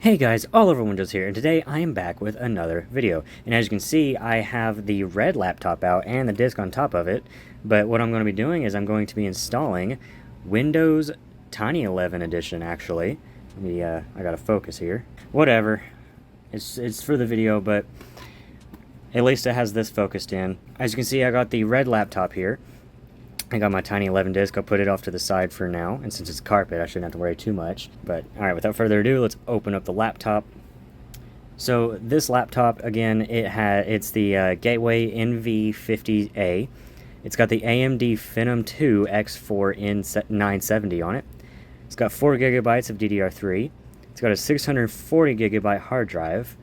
Hey guys, All Over Windows here, and today I am back with another video. And as you can see, I have the red laptop out and the disk on top of it, but what I'm going to be doing is I'm going to be installing Windows Tiny11 edition, actually. Let me, I gotta focus here. Whatever. It's for the video, but at least it has this focused in. As you can see, I got the red laptop here. I got my Tiny11 disk. I'll put it off to the side for now, and since it's carpet, I shouldn't have to worry too much. But, alright, without further ado, let's open up the laptop. So, this laptop, again, it's the Gateway NV50A. It's got the AMD Phenom 2 X4 970 on it. It's got 4 gigabytes of DDR3. It's got a 640 gigabyte hard drive.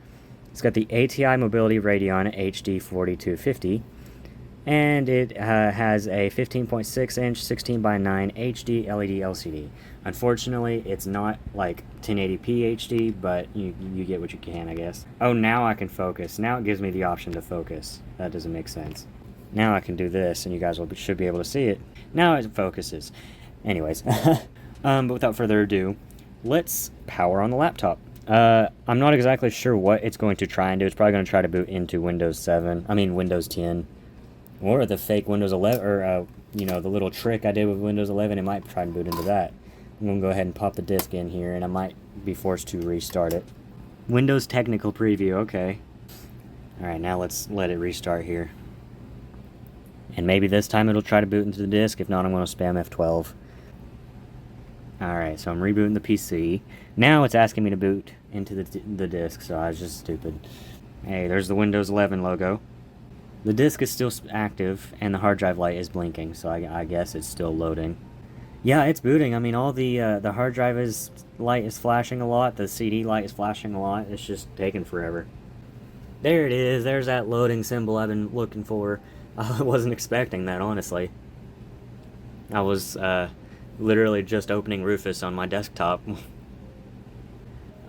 It's got the ATI Mobility Radeon HD 4250. And it has a 15.6 inch 16 by 9 HD LED LCD. Unfortunately, it's not like 1080p HD, but you get what you can, I guess. Oh, now I can focus. Now it gives me the option to focus. That doesn't make sense. Now I can do this, and you guys should be able to see it. Now it focuses. Anyways, but without further ado, let's power on the laptop. I'm not exactly sure what it's going to try and do. It's probably going to try to boot into Windows 10. Or the fake Windows 11, or, you know, the little trick I did with Windows 11, it might try and boot into that. I'm going to go ahead and pop the disk in here, and I might be forced to restart it. Windows Technical Preview, okay. Alright, now let's let it restart here. And maybe this time it'll try to boot into the disk. If not, I'm going to spam F12. Alright, so I'm rebooting the PC. Now it's asking me to boot into the disk, so I was just stupid. Hey, there's the Windows 11 logo. The disk is still active, and the hard drive light is blinking, so I guess it's still loading. Yeah, it's booting. I mean, all the hard drive light is flashing a lot, the CD light is flashing a lot. It's just taking forever. There it is. There's that loading symbol I've been looking for. I wasn't expecting that, honestly. I was literally just opening Rufus on my desktop.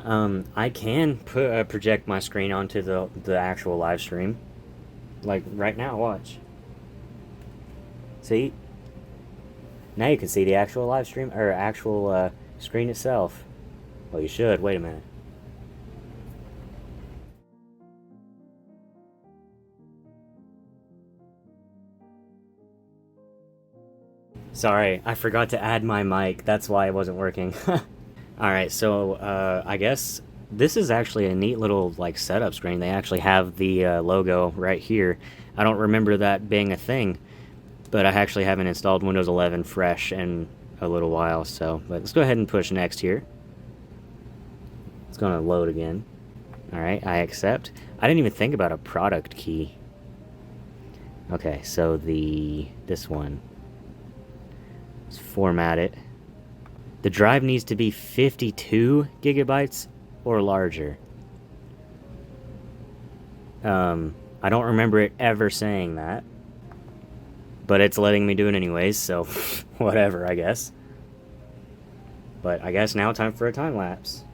I can project my screen onto the actual live stream. Like, right now, watch. See? Now you can see the actual live stream, or actual screen itself. Well, you should. Wait a minute. Sorry, I forgot to add my mic. That's why it wasn't working. Alright, so, I guess this is actually a neat little, like, setup screen. They actually have the logo right here. I don't remember that being a thing, but I actually haven't installed Windows 11 fresh in a little while, so... But let's go ahead and push next here. It's gonna load again. Alright, I accept. I didn't even think about a product key. Okay, so this one. Let's format it. The drive needs to be 52 gigabytes or larger. I don't remember it ever saying that. But it's letting me do it anyways, so whatever, I guess. But I guess now time for a time lapse.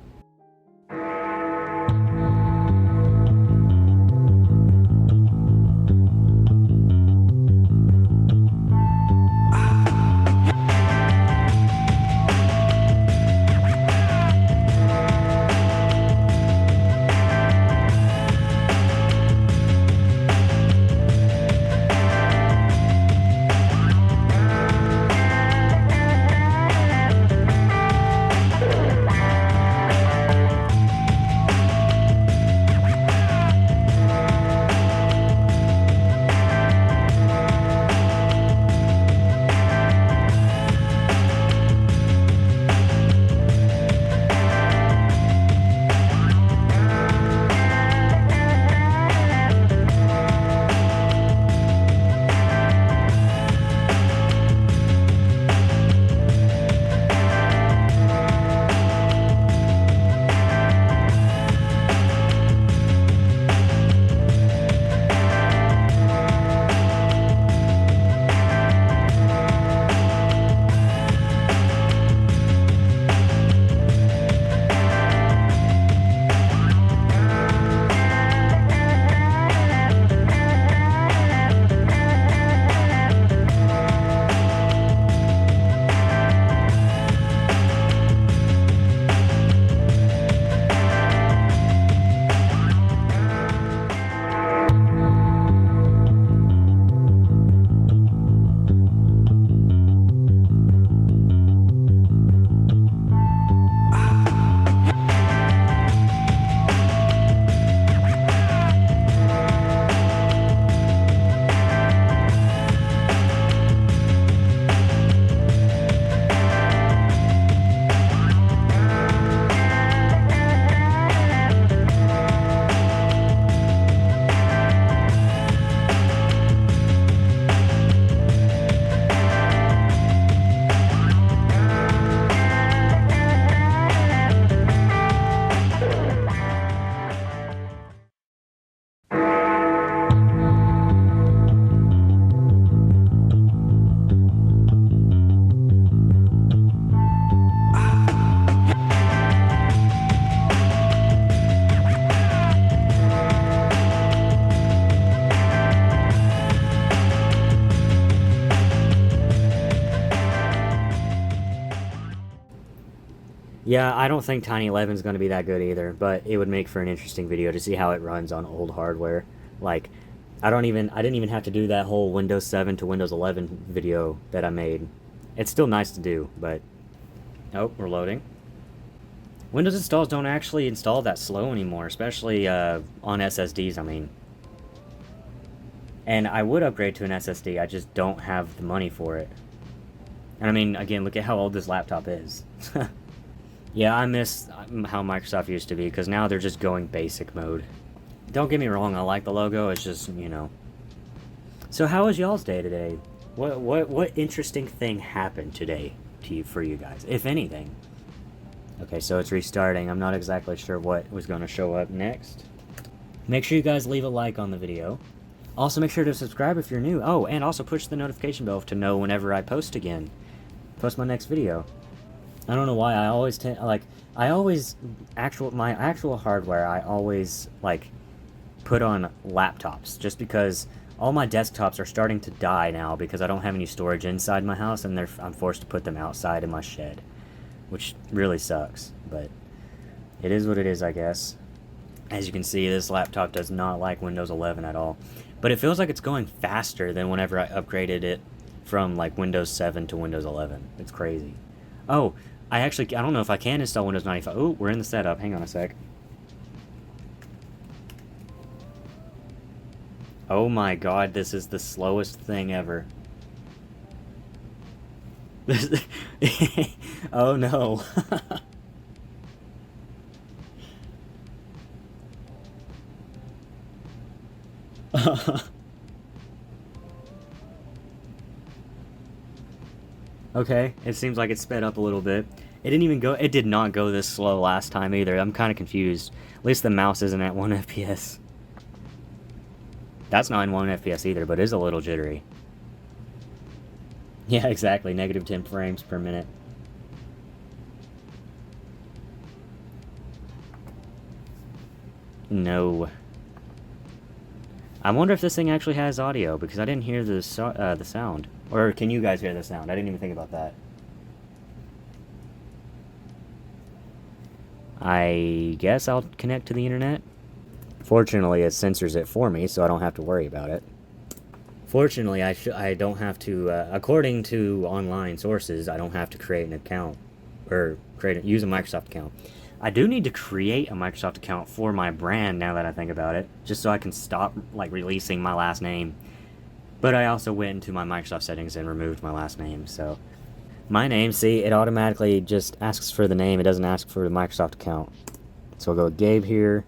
Yeah, I don't think Tiny11 is going to be that good either, but it would make for an interesting video to see how it runs on old hardware. Like, I didn't even have to do that whole Windows 7 to Windows 11 video that I made. It's still nice to do, but... Oh, we're loading. Windows installs don't actually install that slow anymore, especially on SSDs, I mean. And I would upgrade to an SSD, I just don't have the money for it. And I mean, again, look at how old this laptop is. Yeah, I miss how Microsoft used to be, because now they're just going basic mode. Don't get me wrong, I like the logo, it's just, you know. So how was y'all's day today? What interesting thing happened today for you guys, if anything? Okay, so it's restarting. I'm not exactly sure what was going to show up next. Make sure you guys leave a like on the video. Also, make sure to subscribe if you're new. Oh, and also push the notification bell to know whenever I post again. Post my next video. I don't know why, I always my actual hardware, I always, like, put on laptops, just because all my desktops are starting to die now because I don't have any storage inside my house, and I'm forced to put them outside in my shed, which really sucks, but it is what it is, I guess. As you can see, this laptop does not like Windows 11 at all, but it feels like it's going faster than whenever I upgraded it from, like, Windows 7 to Windows 11. It's crazy. Oh, I don't know if I can install Windows 95. Oh, we're in the setup. Hang on a sec. Oh my god, this is the slowest thing ever. Oh no. Okay, it seems like it sped up a little bit. It did not go this slow last time either. I'm kind of confused. At least the mouse isn't at 1 FPS. That's not in 1 FPS either, but it is a little jittery. Yeah, exactly, negative 10 frames per minute. No. I wonder if this thing actually has audio, because I didn't hear the sound. Or can you guys hear the sound? I didn't even think about that. I guess I'll connect to the internet. Fortunately, it censors it for me, so I don't have to worry about it. Fortunately, I don't have to, according to online sources, I don't have to create an account, or use a Microsoft account. I do need to create a Microsoft account for my brand, now that I think about it, just so I can stop, like, releasing my last name. But I also went into my Microsoft settings and removed my last name, so... My name, see, it automatically just asks for the name, it doesn't ask for the Microsoft account. So I'll go with Gabe here,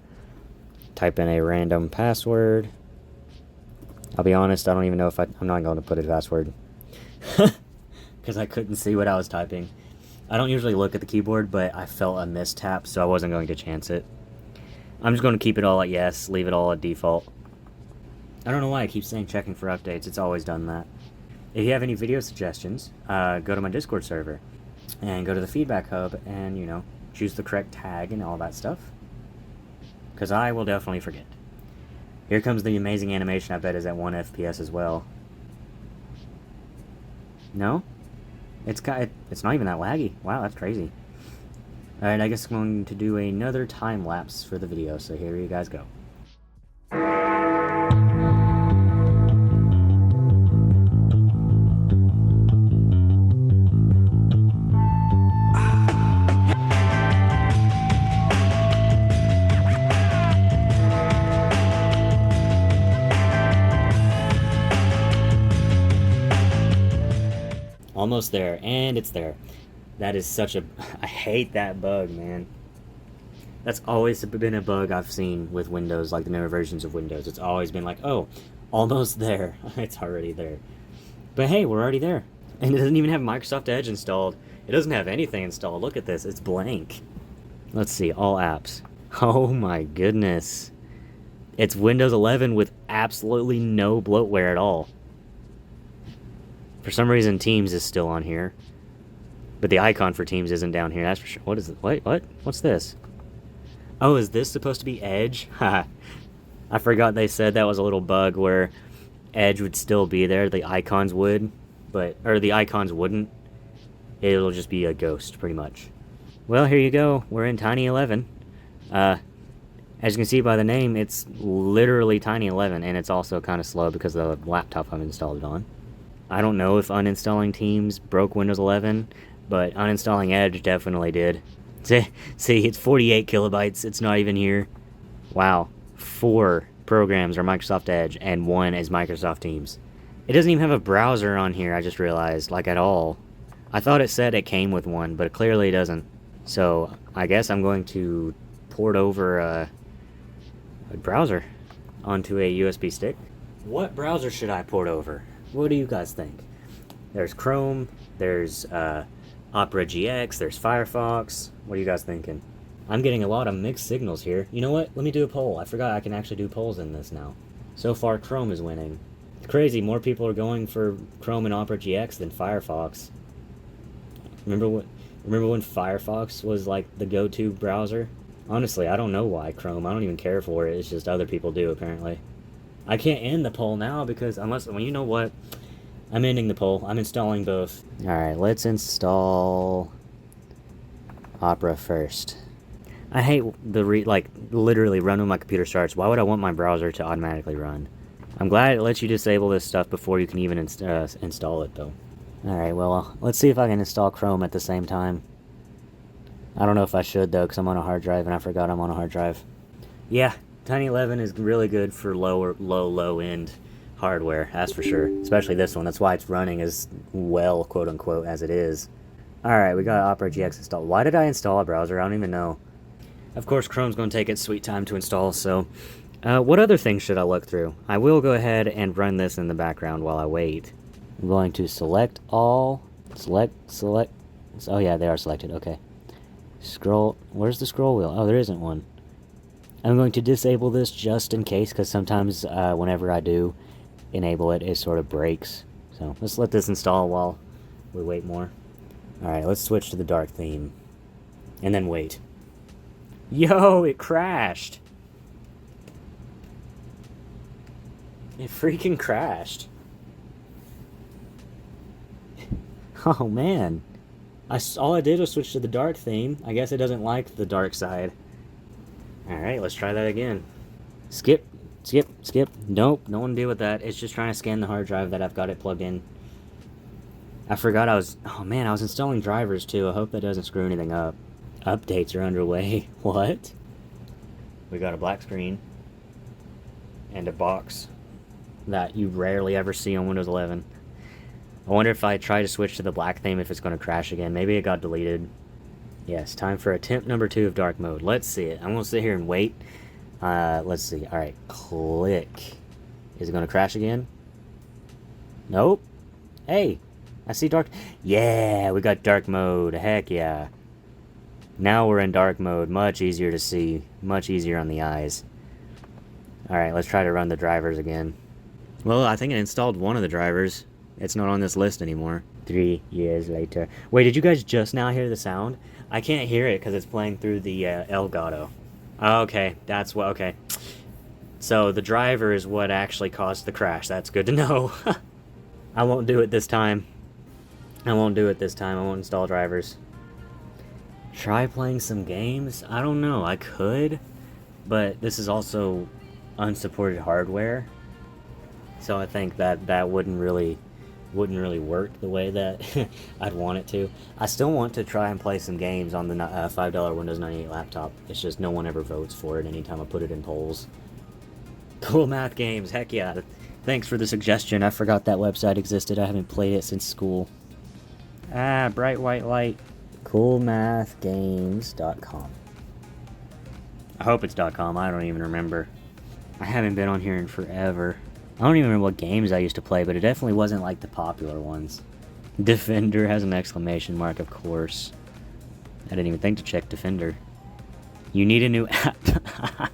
type in a random password. I'll be honest, I don't even know if I'm not going to put a password. Because I couldn't see what I was typing. I don't usually look at the keyboard, but I felt a mistap, so I wasn't going to chance it. I'm just going to keep it all at yes, leave it all at default. I don't know why I keep saying checking for updates, it's always done that. If you have any video suggestions, go to my Discord server, and go to the feedback hub, and, you know, choose the correct tag and all that stuff. Because I will definitely forget. Here comes the amazing animation, I bet is at 1 FPS as well. No? It's not even that laggy. Wow, that's crazy. Alright, I guess I'm going to do another time lapse for the video, so here you guys go. Almost there, and it's there. That is such a... I hate that bug, man. That's always been a bug I've seen with Windows, like the newer versions of Windows. It's always been like, oh, almost there. It's already there. But hey, we're already there. And it doesn't even have Microsoft Edge installed. It doesn't have anything installed. Look at this. It's blank. Let's see. All apps. Oh my goodness. It's Windows 11 with absolutely no bloatware at all. For some reason, Teams is still on here. But the icon for Teams isn't down here, that's for sure. What is it? Wait, what? What's this? Oh, is this supposed to be Edge? Haha. I forgot they said that was a little bug where Edge would still be there, the icons would, or the icons wouldn't. It'll just be a ghost, pretty much. Well, here you go. We're in Tiny11. As you can see by the name, it's literally Tiny11, and it's also kind of slow because of the laptop I've installed it on. I don't know if uninstalling Teams broke Windows 11, but uninstalling Edge definitely did. See, it's 48 kilobytes. It's not even here. Wow. 4 programs are Microsoft Edge, and 1 is Microsoft Teams. It doesn't even have a browser on here, I just realized, like at all. I thought it said it came with one, but it clearly doesn't. So, I guess I'm going to port over a browser onto a USB stick. What browser should I port over? What do you guys think? There's Chrome, there's Opera GX, there's Firefox. What are you guys thinking? I'm getting a lot of mixed signals here. You know what? Let me do a poll. I forgot I can actually do polls in this now. So far, Chrome is winning. It's crazy. More people are going for Chrome and Opera GX than Firefox. Remember when Firefox was like the go-to browser? Honestly, I don't know why Chrome. I don't even care for it. It's just other people do, apparently. I can't end the poll now because well, you know what? I'm ending the poll. I'm installing both. Alright, let's install Opera first. I hate literally run when my computer starts. Why would I want my browser to automatically run? I'm glad it lets you disable this stuff before you can even install it, though. Alright, well, let's see if I can install Chrome at the same time. I don't know if I should, though, because I'm on a hard drive, and I forgot I'm on a hard drive. Yeah, Tiny11 is really good for low-end hardware, that's for sure. Especially this one. That's why it's running as well, quote-unquote, as it is. Alright, we got Opera GX installed. Why did I install a browser? I don't even know. Of course, Chrome's going to take its sweet time to install, so... what other things should I look through? I will go ahead and run this in the background while I wait. I'm going to select all... Select... Oh yeah, they are selected, okay. Scroll... Where's the scroll wheel? Oh, there isn't one. I'm going to disable this just in case, because sometimes whenever I do enable it, it sort of breaks. So let's let this install while we wait more. Alright, let's switch to the dark theme. And then wait. Yo, it crashed! It freaking crashed. Oh man. All I did was switch to the dark theme. I guess it doesn't like the dark side. Alright, let's try that again. Skip. Nope, don't want to deal with that. It's just trying to scan the hard drive that I've got it plugged in. I forgot I was... Oh man, I was installing drivers too. I hope that doesn't screw anything up. Updates are underway. What? We got a black screen. And a box that you rarely ever see on Windows 11. I wonder if I try to switch to the black theme if it's going to crash again. Maybe it got deleted. Yes, time for attempt number 2 of dark mode. Let's see it. I'm going to sit here and wait. Let's see. Alright, click. Is it going to crash again? Nope. Hey, I see dark... Yeah, we got dark mode. Heck yeah. Now we're in dark mode. Much easier to see. Much easier on the eyes. Alright, let's try to run the drivers again. Well, I think it installed one of the drivers. It's not on this list anymore. 3 years later. Wait, did you guys just now hear the sound? I can't hear it because it's playing through the Elgato. Okay, that's what... Okay. So the driver is what actually caused the crash. That's good to know. I won't do it this time. I won't install drivers. Try playing some games? I don't know. I could. But this is also unsupported hardware. So I think that wouldn't really work the way that I'd want it to. I still want to try and play some games on the $5 Windows 98 laptop. It's just no one ever votes for it anytime I put it in polls. Cool Math Games, heck yeah. Thanks for the suggestion. I forgot that website existed. I haven't played it since school. Ah, bright white light. Coolmathgames.com. I hope it's .com. I don't even remember. I haven't been on here in forever. I don't even remember what games I used to play, but it definitely wasn't like the popular ones. Defender has an exclamation mark, of course. I didn't even think to check Defender. You need a new app.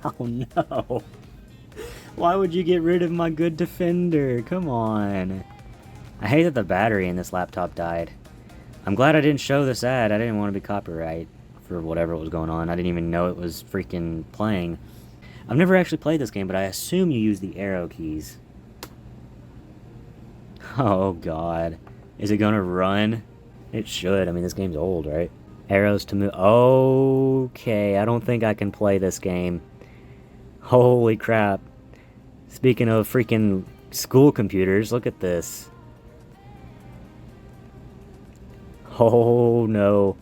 Oh no. Why would you get rid of my good Defender? Come on. I hate that the battery in this laptop died. I'm glad I didn't show this ad. I didn't want to be copyright for whatever was going on. I didn't even know it was freaking playing. I've never actually played this game, but I assume you use the arrow keys. Oh god. Is it gonna run? It should. I mean, this game's old, right? Arrows to move. Okay, I don't think I can play this game. Holy crap. Speaking of freaking school computers, look at this. Oh no.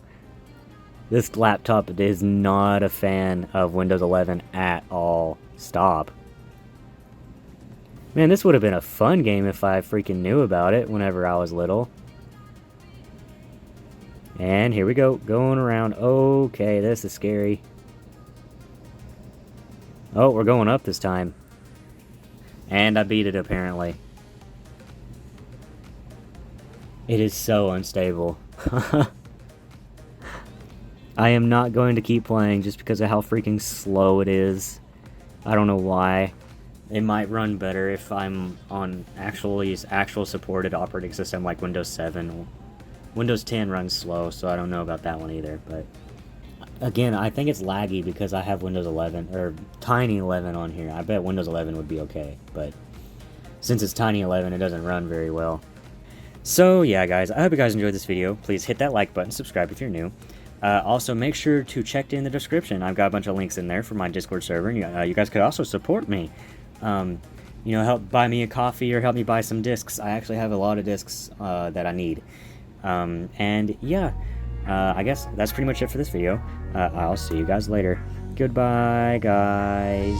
This laptop is not a fan of Windows 11 at all. Stop. Man, this would have been a fun game if I freaking knew about it whenever I was little. And here we go, going around. Okay, this is scary. Oh, we're going up this time. And I beat it, apparently. It is so unstable. I am not going to keep playing just because of how freaking slow it is. I don't know why. It might run better if I'm on actual supported operating system like Windows 7. Windows 10 runs slow, so I don't know about that one either. But again, I think it's laggy because I have Windows 11 or Tiny11 on here. I bet Windows 11 would be okay, but since it's Tiny11, it doesn't run very well. So yeah, guys, I hope you guys enjoyed this video. Please hit that like button, subscribe if you're new. Also, make sure to check in the description. I've got a bunch of links in there for my Discord server. And you guys could also support me. You know, help buy me a coffee or help me buy some discs. I actually have a lot of discs that I need. And yeah, I guess that's pretty much it for this video. I'll see you guys later. Goodbye, guys.